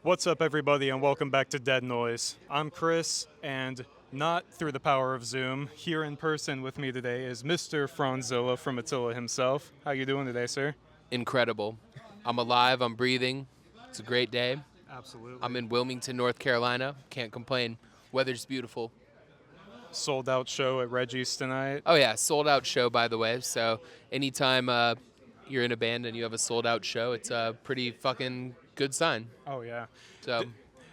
What's up, everybody, and welcome back to Dead Noise. I'm Chris, and not through the power of Zoom, here in person with me today is Mr. Fronzilla from Attila himself. How you doing today, sir? Incredible. I'm alive. I'm breathing. It's a great day. Absolutely. I'm in Wilmington, North Carolina. Can't complain. Weather's beautiful. Sold out show at Reggie's tonight. Oh, yeah. Sold out show, by the way. So anytime you're in a band and you have a sold out show, it's a pretty fucking good sign. Oh, yeah. So,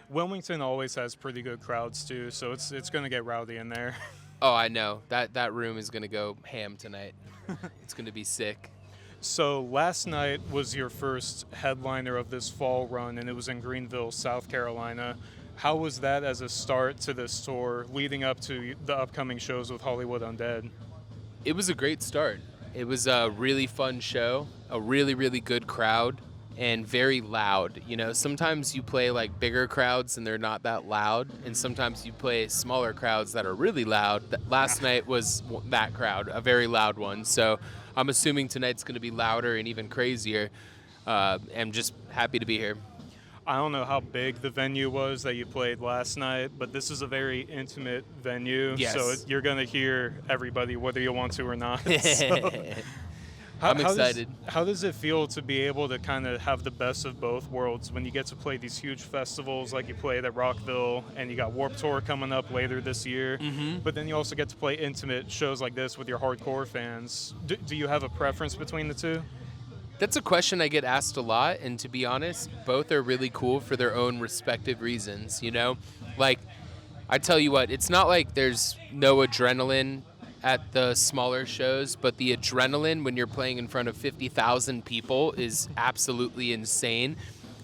Wilmington always has pretty good crowds, too, so it's going to get rowdy in there. oh, I know. That room is going to go ham tonight. It's going to be sick. So last night was your first headliner of this fall run, and it was in Greenville, South Carolina. How was that as a start to this tour, leading up to the upcoming shows with Hollywood Undead? It was a great start. It was a really fun show, a really, really good crowd, and very loud. You know, sometimes you play like bigger crowds and they're not that loud, and sometimes you play smaller crowds that are really loud. Last night was that crowd, a very loud one. So I'm assuming tonight's going to be louder and even crazier. I'm just happy to be here. I don't know how big the venue was that you played last night, but this is a very intimate venue, Yes. so you're going to hear everybody whether you want to or not. So, I'm excited. How does it feel to be able to kind of have the best of both worlds when you get to play these huge festivals like you played at Rockville, and you got Warped Tour coming up later this year, but then you also get to play intimate shows like this with your hardcore fans? Do you have a preference between the two? That's a question I get asked a lot, and to be honest, both are really cool for their own respective reasons, you know? Like, I tell you what, it's not like there's no adrenaline at the smaller shows, but the adrenaline when you're playing in front of 50,000 people is absolutely insane.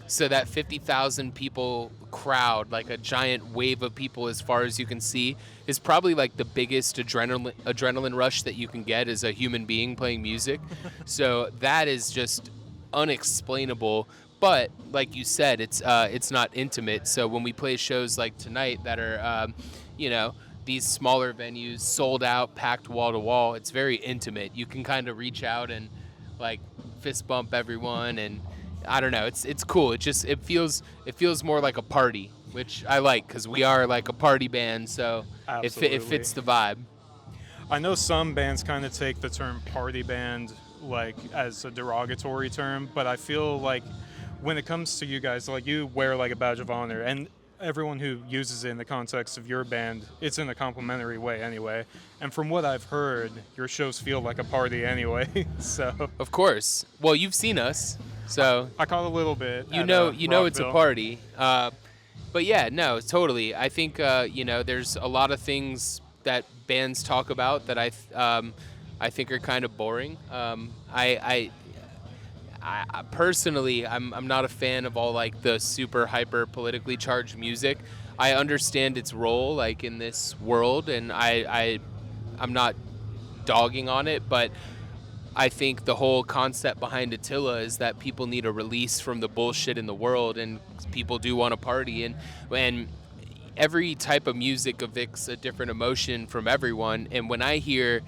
So that 50,000 people crowd, like a giant wave of people as far as you can see, is probably like the biggest adrenaline rush that you can get as a human being playing music. So that is just unexplainable. But like you said, it's not intimate. So when we play shows like tonight that are, these smaller venues, sold out, packed wall to wall, it's very intimate. You can kind of reach out and like fist bump everyone, and I don't know. It's cool. It feels more like a party, which I like because we are like a party band. So it fits the vibe. I know some bands kind of take the term party band like as a derogatory term, but I feel like when it comes to you guys, like you wear like a badge of honor, and everyone who uses it in the context of your band, it's in a complimentary way anyway. And from what I've heard, your shows feel like a party anyway. So Of course. Well, you've seen us, so I caught a little bit. you at, know it's a Rockville. party. But yeah, no, totally. I think there's a lot of things that bands talk about that I think are kind of boring. I personally, I'm not a fan of all like the super hyper politically charged music. I understand its role like in this world, and I'm not dogging on it, but I think the whole concept behind Attila is that people need a release from the bullshit in the world, and people do want to party, and every type of music evicts a different emotion from everyone. And when I hear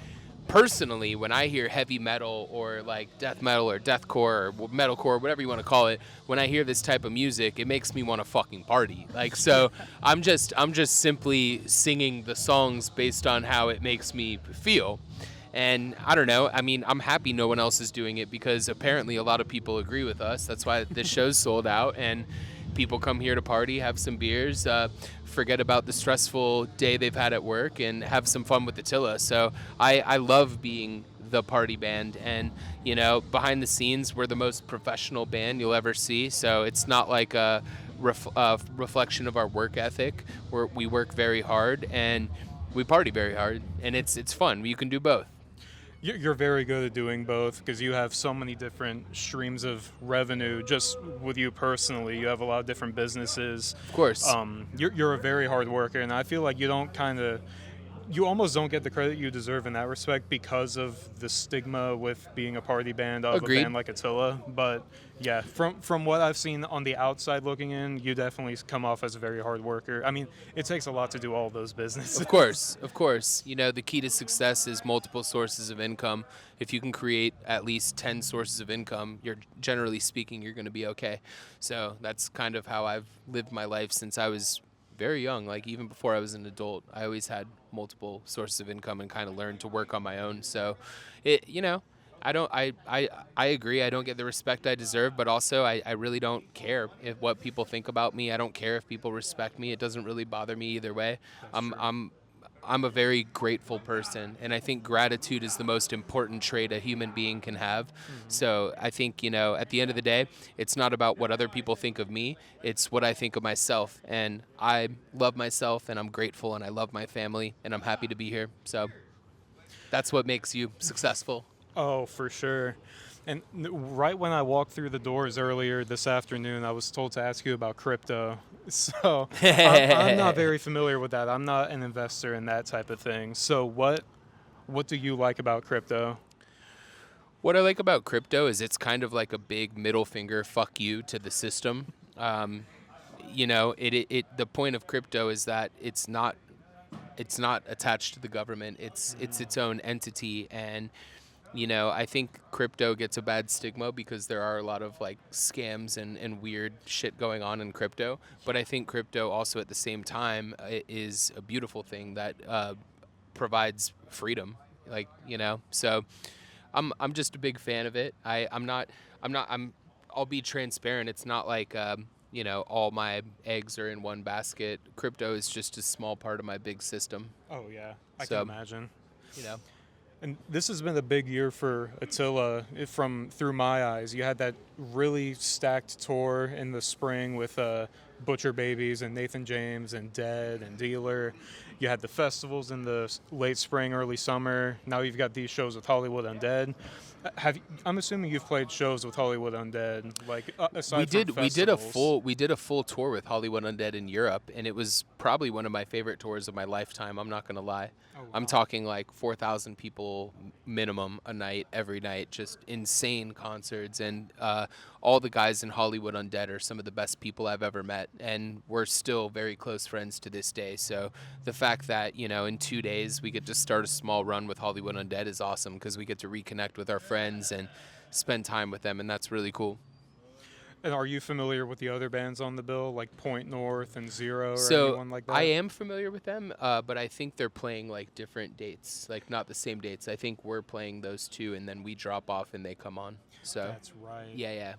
heavy metal or like death metal or deathcore or metalcore, whatever you want to call it, when I hear this type of music, it makes me want to fucking party. Like, so I'm just simply singing the songs based on how it makes me feel. And I don't know. I mean, I'm happy no one else is doing it because apparently a lot of people agree with us. That's why this show's sold out, and people come here to party, have some beers, forget about the stressful day they've had at work, and have some fun with Attila. So I love being the party band, and behind the scenes we're the most professional band you'll ever see. So it's not like a reflection of our work ethic. We work very hard and we party very hard, and it's fun. You can do both. You're very good at doing both because you have so many different streams of revenue. Just with you personally, you have a lot of different businesses. Of course. You're a very hard worker, and I feel like you don't kind of you almost don't get the credit you deserve in that respect because of the stigma with being a party band of Agreed. a band like Attila. But yeah, from what I've seen on the outside looking in, you definitely come off as a very hard worker. I mean, it takes a lot to do all those businesses. Of course, of course. You know, the key to success is multiple sources of income. If you can create at least 10 sources of income, you're generally speaking, you're going to be okay. So that's kind of how I've lived my life since I was very young. Like even before I was an adult, I always had multiple sources of income and kind of learned to work on my own. So you know, I agree. I don't get the respect I deserve, but also I really don't care if what people think about me. I don't care if people respect me. It doesn't really bother me either way. I'm a very grateful person, and I think gratitude is the most important trait a human being can have. So I think, you know, at the end of the day, it's not about what other people think of me. It's what I think of myself, and I love myself, and I'm grateful, and I love my family, and I'm happy to be here. So that's what makes you successful. Oh, for sure. And right when I walked through the doors earlier this afternoon, I was told to ask you about crypto. So I'm not very familiar with that. I'm not an investor in that type of thing. So what do you like about crypto? What I like about crypto is it's kind of like a big middle finger fuck you to the system. You know, the point of crypto is that it's not attached to the government. It's its own entity, and you know, I think crypto gets a bad stigma because there are a lot of like scams and weird shit going on in crypto. But I think crypto also at the same time is a beautiful thing that provides freedom. Like, you know, so I'm just a big fan of it. I'll be transparent. It's not like you know, all my eggs are in one basket. Crypto is just a small part of my big system. Oh yeah, I So, can imagine. You know. And this has been a big year for Attila through my eyes. You had that really stacked tour in the spring with Butcher Babies and Nathan James and Dead and Dealer. You had the festivals in the late spring, early summer. Now you've got these shows with Hollywood Undead. I'm assuming you've played shows with Hollywood Undead, like aside from festivals. We did a full tour with Hollywood Undead in Europe, and it was probably one of my favorite tours of my lifetime. I'm not gonna lie. Oh, wow. I'm talking like 4,000 people minimum a night, every night, just insane concerts, and all the guys in Hollywood Undead are some of the best people I've ever met, and we're still very close friends to this day. So the fact that, you know, in 2 days we get to start a small run with Hollywood Undead is awesome because we get to reconnect with our friends and spend time with them, and that's really cool. And are you familiar with the other bands on the bill, like Point North and Zero or So anyone like that? I am familiar with them, but I think they're playing like different dates, like not the same dates. I think we're playing those two, and then we drop off and they come on. So That's right. yeah.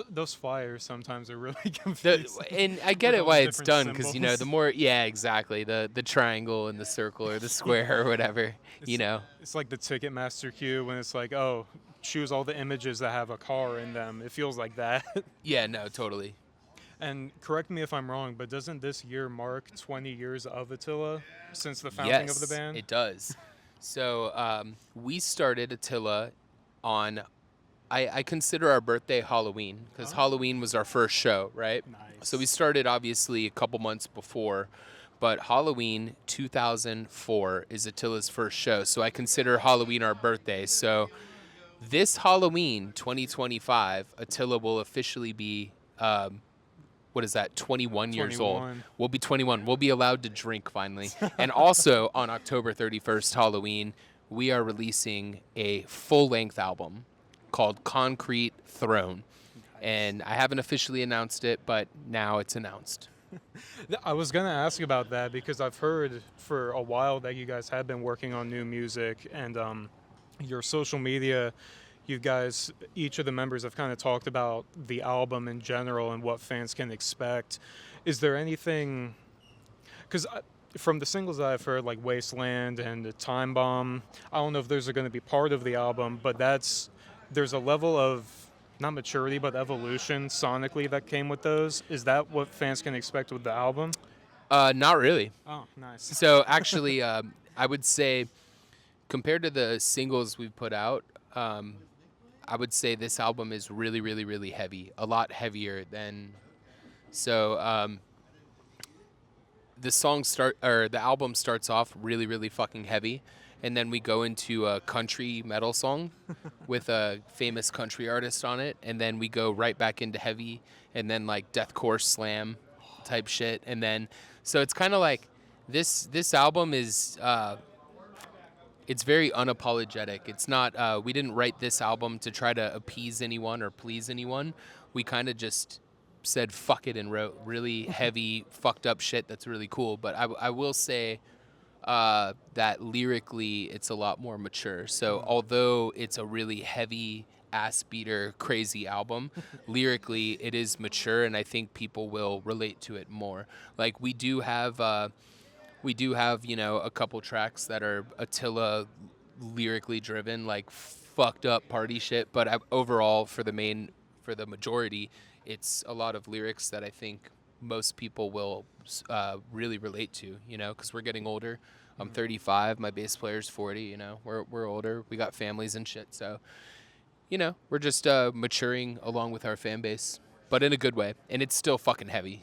Those flyers sometimes are really confusing. And I get with it all why the it's different done because, you know, symbols. the more, yeah, exactly, the triangle and the circle or the square or whatever, you know. It's like the Ticketmaster queue when it's like, oh, choose all the images that have a car in them. It feels like that. Yeah, no, totally. And correct me if I'm wrong, but doesn't this year mark 20 years of Attila since the founding of the band? It does. So we started Attila on, I consider our birthday Halloween because Halloween was our first show, right? Nice. So we started obviously a couple months before, but Halloween 2004 is Attila's first show. So I consider Halloween our birthday. So this Halloween 2025, Attila will officially be, 21 years old. 21. We'll be 21. We'll be allowed to drink finally. And also on October 31st, Halloween, we are releasing a full-length album called Concrete Throne. And I haven't officially announced it, but now it's announced. I was going to ask about that because I've heard for a while that you guys have been working on new music, and your social media, you guys, each of the members have kind of talked about the album in general and what fans can expect. Is there anything, because from the singles that I've heard, like Wasteland and Time Bomb, I don't know if those are going to be part of the album, but there's a level of, not maturity, but evolution sonically that came with those. Is that what fans can expect with the album? Not really. Oh, nice. So actually, I would say compared to the singles we've put out, I would say this album is really, really, really heavy. A lot heavier than. So the album starts off really, really fucking heavy, and then we go into a country metal song with a famous country artist on it, and then we go right back into heavy, and then like deathcore slam type shit, and then so it's kind of like this album is it's very unapologetic. It's not we didn't write this album to try to appease anyone or please anyone. We kind of just said fuck it and wrote really heavy fucked up shit that's really cool. But I will say that lyrically it's a lot more mature. So although it's a really heavy ass beater crazy album, lyrically it is mature, and I think people will relate to it more. Like we do have you know, a couple tracks that are Attila lyrically driven, like fucked up party shit, but overall for the majority, it's a lot of lyrics that I think most people will really relate to, you know, because we're getting older. I'm 35, my bass player's 40, you know, we're older, we got families and shit, so, you know, we're just maturing along with our fan base, but in a good way, and it's still fucking heavy.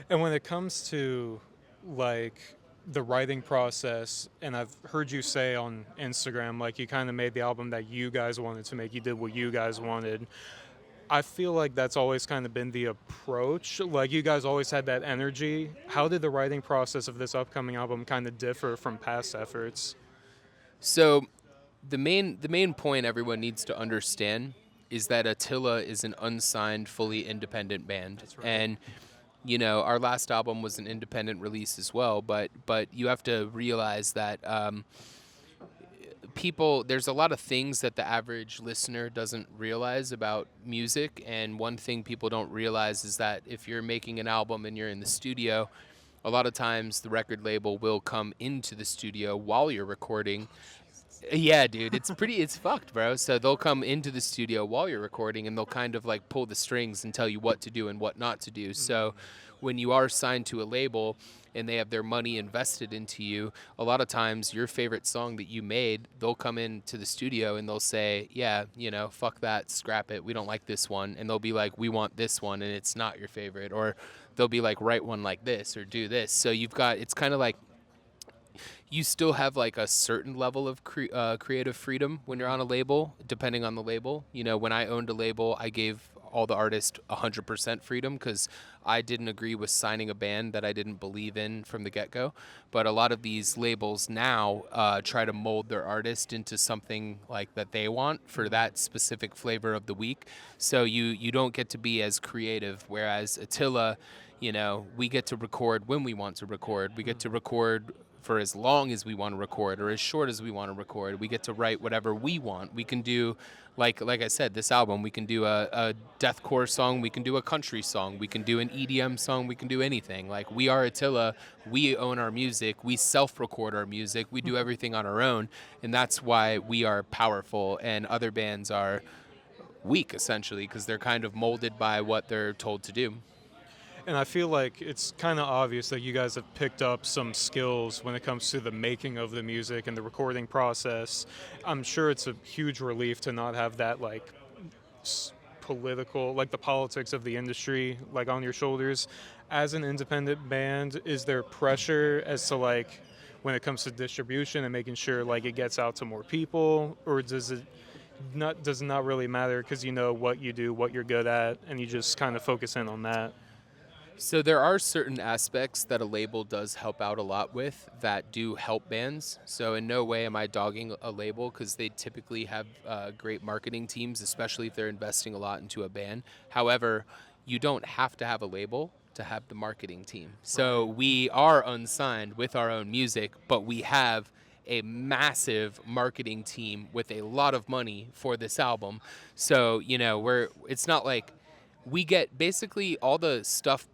And when it comes to like the writing process, and I've heard you say on Instagram, like you kind of made the album that you guys wanted to make, you did what you guys wanted. I feel like that's always kind of been the approach. Like you guys always had that energy. How did the writing process of this upcoming album kind of differ from past efforts? So the main point everyone needs to understand is that Attila is an unsigned, fully independent band. That's right. And you know, our last album was an independent release as well, but you have to realize that there's a lot of things that the average listener doesn't realize about music, and one thing people don't realize is that if you're making an album and you're in the studio, a lot of times the record label will come into the studio while you're recording. Yeah, dude, it's fucked, bro. So they'll come into the studio while you're recording, and they'll kind of like pull the strings and tell you what to do and what not to do. So when you are signed to a label and they have their money invested into you, a lot of times your favorite song that you made, they'll come into the studio and they'll say, yeah, you know, fuck that, scrap it, we don't like this one. And they'll be like, we want this one, and it's not your favorite. Or they'll be like, write one like this or do this. So it's kind of like, you still have like a certain level of creative freedom when you're on a label, depending on the label. You know, when I owned a label, I gave all the artists 100% freedom because I didn't agree with signing a band that I didn't believe in from the get-go. But a lot of these labels now try to mold their artist into something like that they want for that specific flavor of the week. So you don't get to be as creative, whereas Attila, you know, we get to record when we want to record. We get to record for as long as we want to record or as short as we want to record. We get to write whatever we want. We can do, like I said, this album, we can do a deathcore song, we can do a country song, we can do an EDM song, we can do anything. Like, we are Attila, we own our music, we self-record our music, we do everything on our own, and that's why we are powerful and other bands are weak, essentially, because they're kind of molded by what they're told to do. And I feel like it's kind of obvious that you guys have picked up some skills when it comes to the making of the music and the recording process. I'm sure it's a huge relief to not have that, like, political, like the politics of the industry, like, on your shoulders. As an independent band, is there pressure as to, like, when it comes to distribution and making sure, like, it gets out to more people? Or does it not really matter because you know what you do, what you're good at, and you just kind of focus in on that? So there are certain aspects that a label does help out a lot with that do help bands. So in no way am I dogging a label because they typically have great marketing teams, especially if they're investing a lot into a band. However, you don't have to have a label to have the marketing team. So we are unsigned with our own music, but we have a massive marketing team with a lot of money for this album. So, you know, it's not like we get basically all the stuff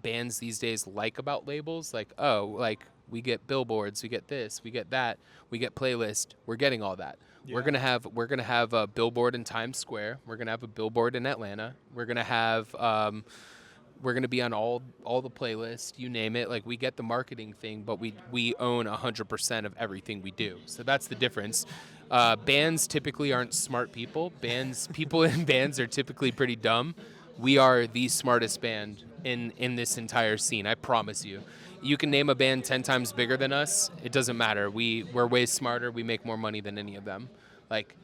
bands these days like about labels, like, oh, like we get billboards, we get this, we get that, we get playlist. We're getting all that. Yeah. We're gonna have a billboard in Times Square. We're gonna have a billboard in Atlanta. We're gonna have we're gonna be on all the playlists, you name it. Like, we get the marketing thing, but we own 100% of everything we do. So that's the difference. Bands typically aren't smart people. People in bands are typically pretty dumb. We are the smartest band in this entire scene. I promise you. You can name a band 10 times bigger than us. It doesn't matter. We're way smarter. We make more money than any of them. Like,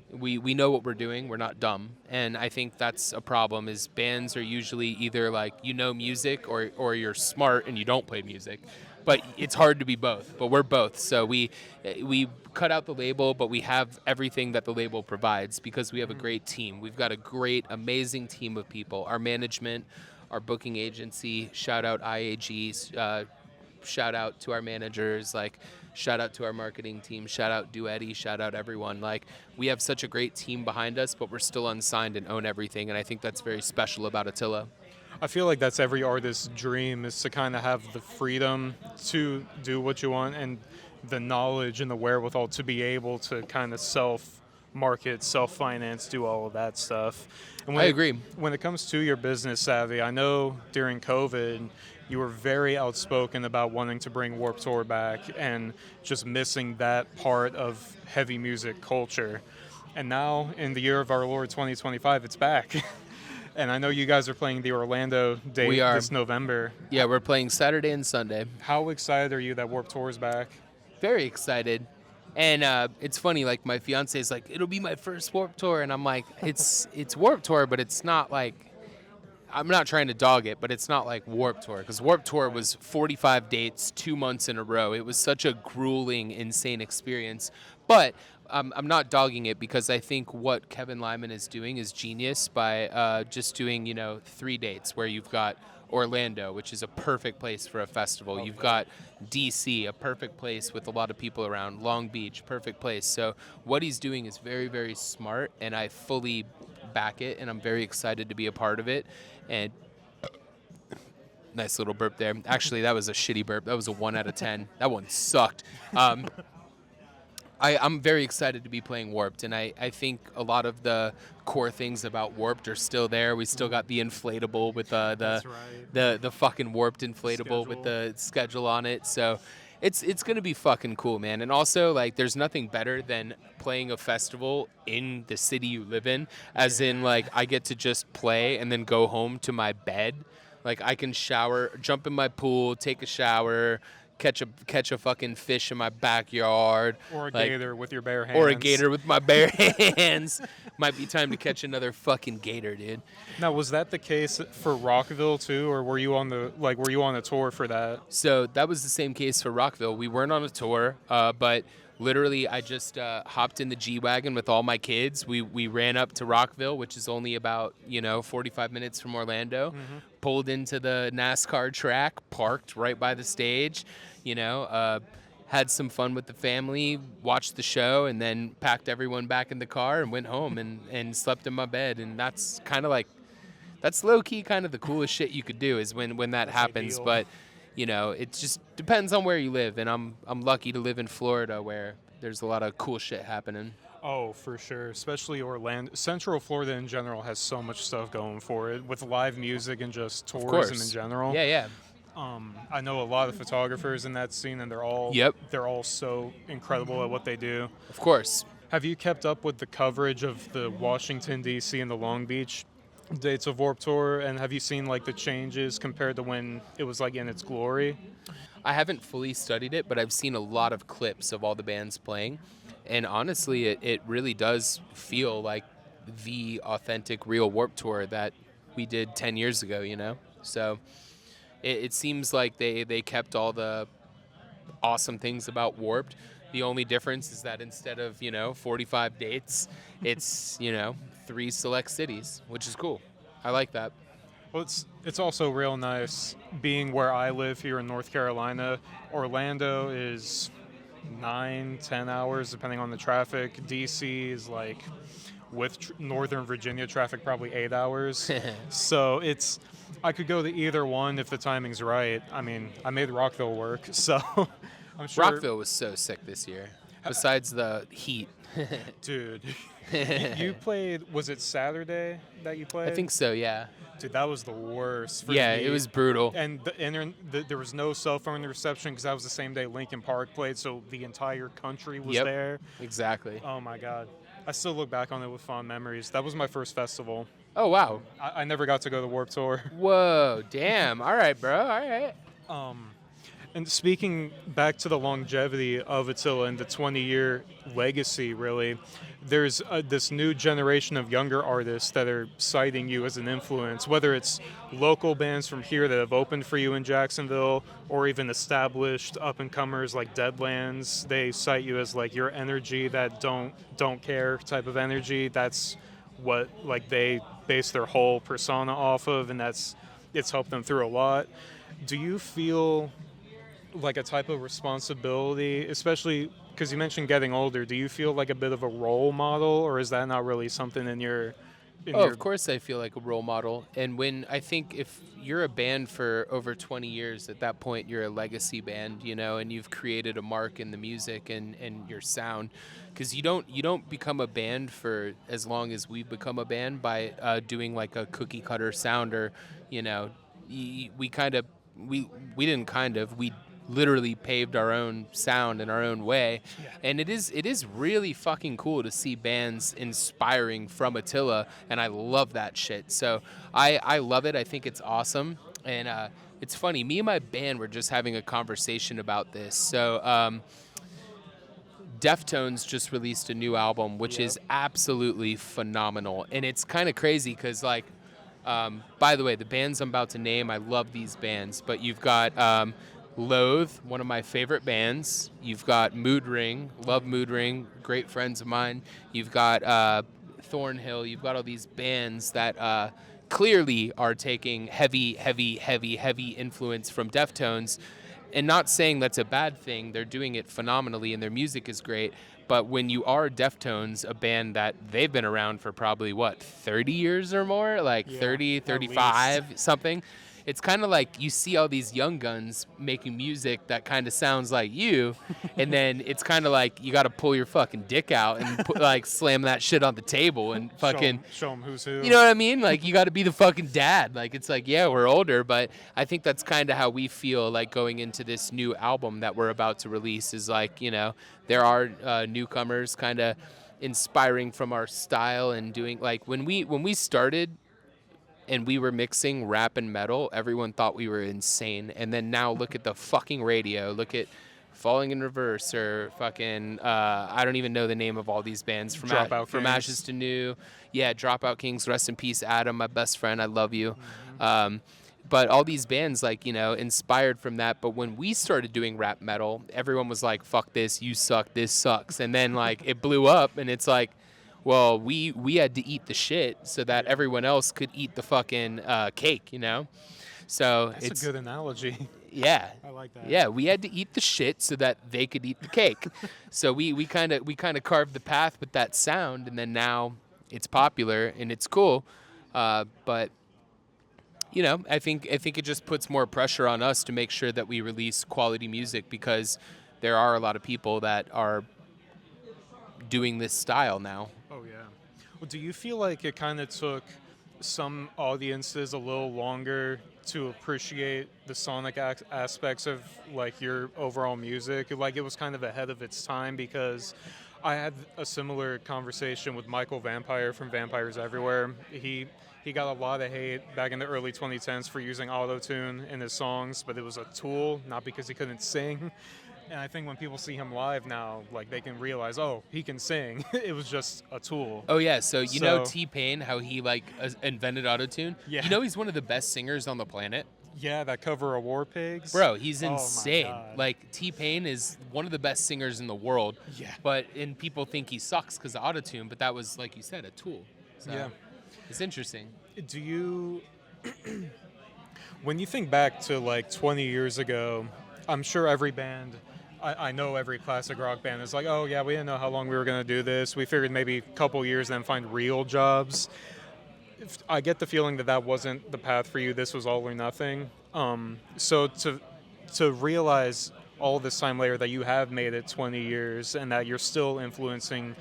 we know what we're doing. We're not dumb. And I think that's a problem is bands are usually either like, music or you're smart and you don't play music. But it's hard to be both. But we're both. So we cut out the label, but we have everything that the label provides because we have a great team. We've got a great, amazing team of people. Our management, our booking agency, shout out IAG, shout out to our managers, like shout out to our marketing team, shout out Duetti, shout out everyone. Like we have such a great team behind us, but we're still unsigned and own everything, and I think that's very special about Attila. I feel like that's every artist's dream is to kind of have the freedom to do what you want and the knowledge and the wherewithal to be able to kind of self-market, self-finance, do all of that stuff. And I agree. When it comes to your business savvy, I know during COVID you were very outspoken about wanting to bring Warped Tour back and just missing that part of heavy music culture. And now, in the year of our Lord 2025, it's back. And I know you guys are playing the Orlando date this November. Yeah, we're playing Saturday and Sunday. How excited are you that Warped Tour is back? Very excited. And it's funny, like my fiance is like, it'll be my first Warped Tour. And I'm like, it's Warped Tour, but it's not like, I'm not trying to dog it, but it's not like Warped Tour. Because Warped Tour was 45 dates, 2 months in a row. It was such a grueling, insane experience. But I'm not dogging it because I think what Kevin Lyman is doing is genius by just doing, 3 dates where you've got Orlando, which is a perfect place for a festival. You've got DC, a perfect place with a lot of people around. Long Beach, perfect place. So what he's doing is very, very smart, and I fully back it, and I'm very excited to be a part of it. And nice little burp there. Actually, that was a shitty burp. That was a 1 out of 10. That one sucked. I'm very excited to be playing Warped, and I think a lot of the core things about Warped are still there. We still got the inflatable with the fucking Warped inflatable with the schedule on it. So it's gonna be fucking cool, man. And also, like, there's nothing better than playing a festival in the city you live in, as in, like, I get to just play and then go home to my bed. Like, I can shower, jump in my pool, take a shower, catch a fucking fish in my backyard. Or a gator with your bare hands. Or a gator with my bare hands. Might be time to catch another fucking gator, dude. Now, was that the case for Rockville too, or were you on a tour for that? So that was the same case for Rockville. We weren't on a tour, but literally I just hopped in the G-Wagon with all my kids. We ran up to Rockville, which is only about 45 minutes from Orlando. Mm-hmm. Pulled into the NASCAR track, parked right by the stage, had some fun with the family, watched the show, and then packed everyone back in the car and went home and slept in my bed. And that's kind of like, that's low-key kind of the coolest shit you could do is when that happens. Ideal. But, it just depends on where you live. And I'm lucky to live in Florida where there's a lot of cool shit happening. Oh, for sure. Especially Orlando. Central Florida in general has so much stuff going for it with live music and just tourism in general. Yeah. I know a lot of photographers in that scene, and they're all so incredible at what they do. Of course. Have you kept up with the coverage of the Washington, D.C. and the Long Beach dates of Warped Tour? And have you seen like the changes compared to when it was like in its glory? I haven't fully studied it, but I've seen a lot of clips of all the bands playing. And honestly, it really does feel like the authentic, real Warped Tour that we did 10 years ago, So it seems like they kept all the awesome things about Warped. The only difference is that instead of, 45 dates, it's, 3 select cities, which is cool. I like that. Well, it's also real nice being where I live here in North Carolina. Orlando is 9-10 hours depending on the traffic. DC is like with Northern Virginia traffic probably 8 hours. So I could go to either one if the timing's right. I mean, I made Rockville work, so I'm sure. Rockville was so sick this year. Besides the heat. Dude, you played, was it Saturday that you played? I think so, yeah. Dude, that was the worst for me. Yeah, it was brutal. And there was no cell phone reception because that was the same day Linkin Park played, so the entire country was there. Exactly. Oh, my God. I still look back on it with fond memories. That was my first festival. Oh wow. I never got to go to Warped Tour. Whoa, damn. All right, bro. All right. And speaking back to the longevity of Attila and the 20-year legacy, really, there's this new generation of younger artists that are citing you as an influence, whether it's local bands from here that have opened for you in Jacksonville, or even established up-and-comers like Deadlands. They cite you as like your energy, that don't care type of energy. That's what like they base their whole persona off of, and it's helped them through a lot. Do you feel like a type of responsibility, especially because you mentioned getting older? Do you feel like a bit of a role model, or is that not really something in your Of course I feel like a role model. And when I think if you're a band for over 20 years, at that point you're a legacy band, you know, and you've created a mark in the music and your sound. Because you don't become a band for as long as we've become a band by doing like a cookie cutter sound, or, you know, we literally paved our own sound in our own way. Yeah. And it is really fucking cool to see bands inspiring from Attila, and I love that shit. So I love it. I think it's awesome. And it's funny, me and my band were just having a conversation about this. So Deftones just released a new album, which is absolutely phenomenal. And it's kind of crazy because, like, by the way, the bands I'm about to name, I love these bands, but you've got Loathe, one of my favorite bands. You've got Mood Ring, love Mood Ring, great friends of mine. You've got Thornhill. You've got all these bands that clearly are taking heavy influence from Deftones. And not saying that's a bad thing. They're doing it phenomenally, and their music is great. But when you are Deftones, a band that they've been around for probably, 30 years or more? Like 30, 35, something. It's kind of like you see all these young guns making music that kind of sounds like you, and then it's kind of like you got to pull your fucking dick out and slam that shit on the table and fucking show them who's who. You know what I mean? Like, you got to be the fucking dad. Like, it's like, yeah, we're older, but I think that's kind of how we feel like going into this new album that we're about to release. Is like, you know, there are newcomers kind of inspiring from our style and doing, like, when we started and we were mixing rap and metal, everyone thought we were insane. And then now look at the fucking radio. Look at Falling in Reverse, or fucking, I don't even know the name of all these bands. From Ashes to New. Yeah, Dropout Kings, rest in peace, Adam, my best friend, I love you. Mm-hmm. But all these bands, like, you know, inspired from that. But when we started doing rap metal, everyone was like, fuck this, you suck, this sucks. And then, like, it blew up, and it's like, well, we had to eat the shit so that everyone else could eat the fucking cake, you know? So that's a good analogy. Yeah. I like that. Yeah, we had to eat the shit so that they could eat the cake. So we kind of carved the path with that sound, and then now it's popular and it's cool. But you know, I think it just puts more pressure on us to make sure that we release quality music, because there are a lot of people that are doing this style now. Oh yeah. Well, do you feel like it kind of took some audiences a little longer to appreciate the sonic aspects of like your overall music? Like, it was kind of ahead of its time? Because I had a similar conversation with Michael Vampire from Vampires Everywhere. He got a lot of hate back in the early 2010s for using auto-tune in his songs, but it was a tool, not because he couldn't sing. And I think when people see him live now, like, they can realize, oh, he can sing. It was just a tool. Oh yeah, so you know T-Pain, how he invented autotune? Yeah. You know he's one of the best singers on the planet? Yeah, that cover of War Pigs. Bro, he's insane. Oh my God. Like, T-Pain is one of the best singers in the world. Yeah. And people think he sucks because of autotune, but that was, like you said, a tool. So yeah. It's interesting. Do you, when you think back to like 20 years ago, I'm sure every band, I know every classic rock band is like, oh yeah, we didn't know how long we were going to do this. We figured maybe a couple years then find real jobs. I get the feeling that wasn't the path for you. This was all or nothing. So to realize all this time later that you have made it 20 years and that you're still influencing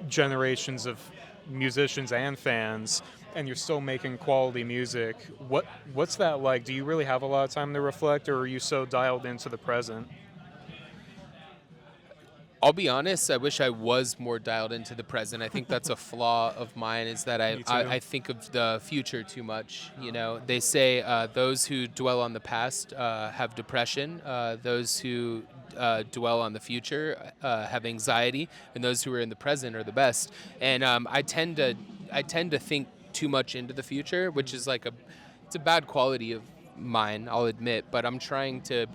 generations of musicians and fans, and you're still making quality music, what's that like? Do you really have a lot of time to reflect, or are you so dialed into the present? I'll be honest, I wish I was more dialed into the present. I think that's a flaw of mine, is that Me too. I think of the future too much. You know, they say those who dwell on the past have depression, those who dwell on the future have anxiety, and those who are in the present are the best. And I tend to think too much into the future, which is like it's a bad quality of mine, I'll admit, but I'm trying to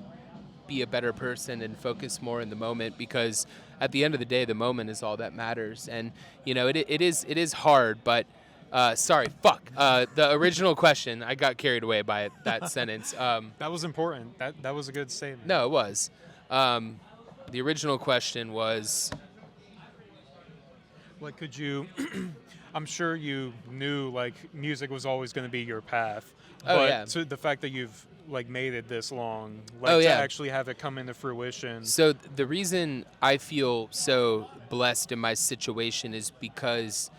be a better person and focus more in the moment, because at the end of the day, the moment is all that matters. And you know, it is hard, but the original question, I got carried away by that sentence. That was important. That was a good statement. No, it was. The original question was, Like, could you? I'm sure you knew like music was always going to be your path. Oh, But yeah. to the fact that you've like made it this long, Oh, to yeah. actually have it come into fruition. so the reason I feel so blessed in my situation is because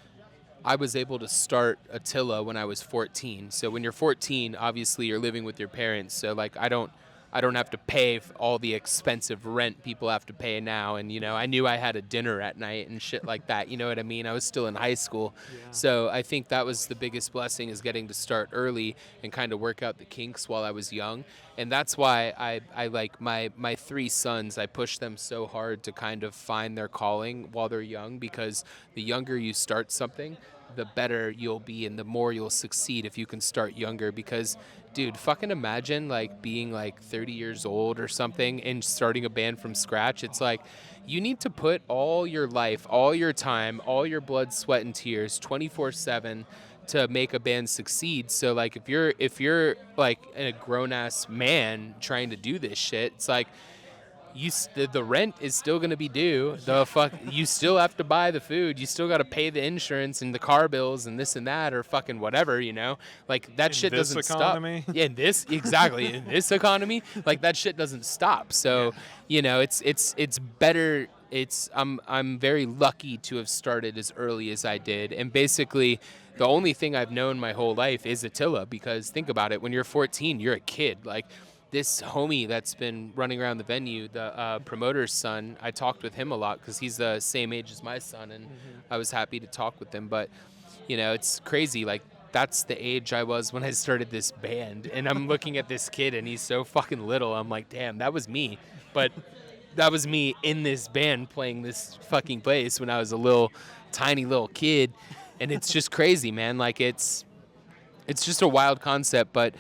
I was able to start Attila when I was 14. So when you're 14, obviously you're living with your parents. So like I don't have to pay all the expensive rent people have to pay now. And you know, I knew I had a dinner at night and shit like that. You know what I mean? I was still in high school. Yeah. So I think that was the biggest blessing, is getting to start early and kind of work out the kinks while I was young. And that's why I like my three sons, I push them so hard to kind of find their calling while they're young, because the younger you start something, the better you'll be and the more you'll succeed if you can start younger. Because dude, fucking imagine like being like 30 years old or something and starting a band from scratch. It's like you need to put all your life, all your time, all your blood, sweat, and tears 24/7 to make a band succeed. So like if you're like a grown ass man trying to do this shit, it's like the rent is still going to be due. You still have to buy the food. You still got to pay the insurance and the car bills and this and that, or fucking whatever, you know? Like that shit this doesn't economy? stop. Yeah, in this economy, like that shit doesn't stop. So, you know, it's better. I'm very lucky to have started as early as I did. And basically the only thing I've known my whole life is Attila, because think about it, when you're 14, you're a kid. Like this homie that's been running around the venue, the promoter's son, I talked with him a lot because he's the same age as my son, and I was happy to talk with him. But, you know, it's crazy. Like, that's the age I was when I started this band, and I'm looking at this kid, and he's so fucking little. I'm like, damn, that was me. But that was me in this band playing this fucking place when I was a tiny little kid, and it's just crazy, man. Like, it's just a wild concept, but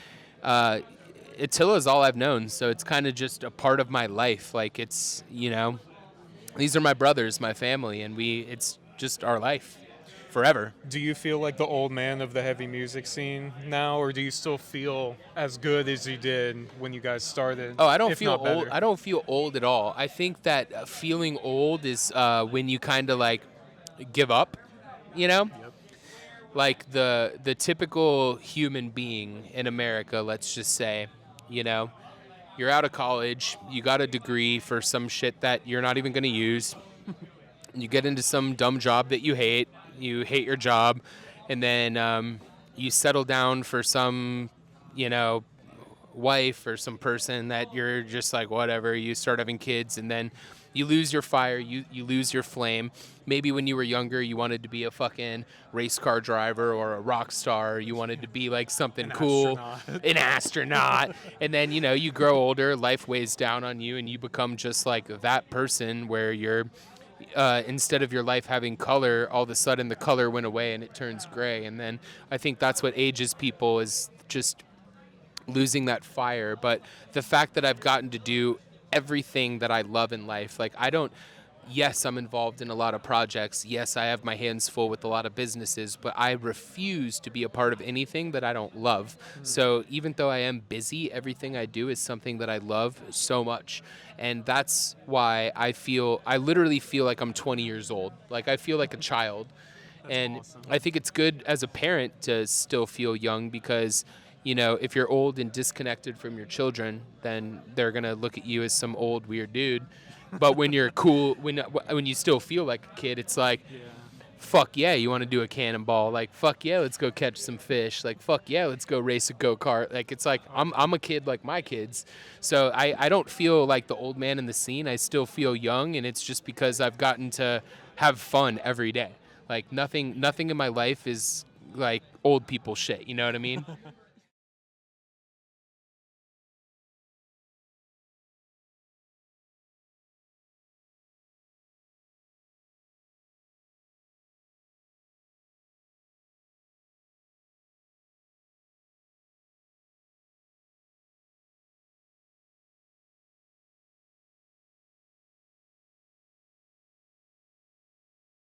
Attila is all I've known, so it's kind of just a part of my life. Like, it's, you know, these are my brothers, my family, and it's just our life forever. Do you feel like the old man of the heavy music scene now, or do you still feel as good as you did when you guys started? Oh, I don't if feel not better? old. I don't feel old at all. I think that feeling old is when you kind of like give up, you know? Yep. Like the typical human being in America, let's just say, you know, you're out of college, you got a degree for some shit that you're not even going to use. You get into some dumb job that you hate your job, and then you settle down for some, you know, wife or some person that you're just like, whatever. You start having kids, and then you lose your fire, you lose your flame. Maybe when you were younger, you wanted to be a fucking race car driver or a rock star. You wanted to be like something cool, an astronaut. And then, you know, you grow older, life weighs down on you, and you become just like that person where you're, instead of your life having color, all of a sudden the color went away and it turns gray. And then I think that's what ages people, is just losing that fire. But the fact that I've gotten to do everything that I love in life, like yes, I'm involved in a lot of projects. Yes, I have my hands full with a lot of businesses, but I refuse to be a part of anything that I don't love. So even though I am busy, everything I do is something that I love so much. And that's why I literally feel like I'm 20 years old. Like I feel like a child. And awesome. I think it's good as a parent to still feel young, because you know, if you're old and disconnected from your children, then they're going to look at you as some old weird dude. But when you're cool, when you still feel like a kid, it's like, fuck yeah, you want to do a cannonball? Like, fuck yeah, let's go catch some fish. Like, fuck yeah, let's go race a go-kart. Like, it's like I'm a kid like my kids. So I don't feel like the old man in the scene. I still feel young, and it's just because I've gotten to have fun every day. Like, nothing in my life is like old people shit. You know what I mean?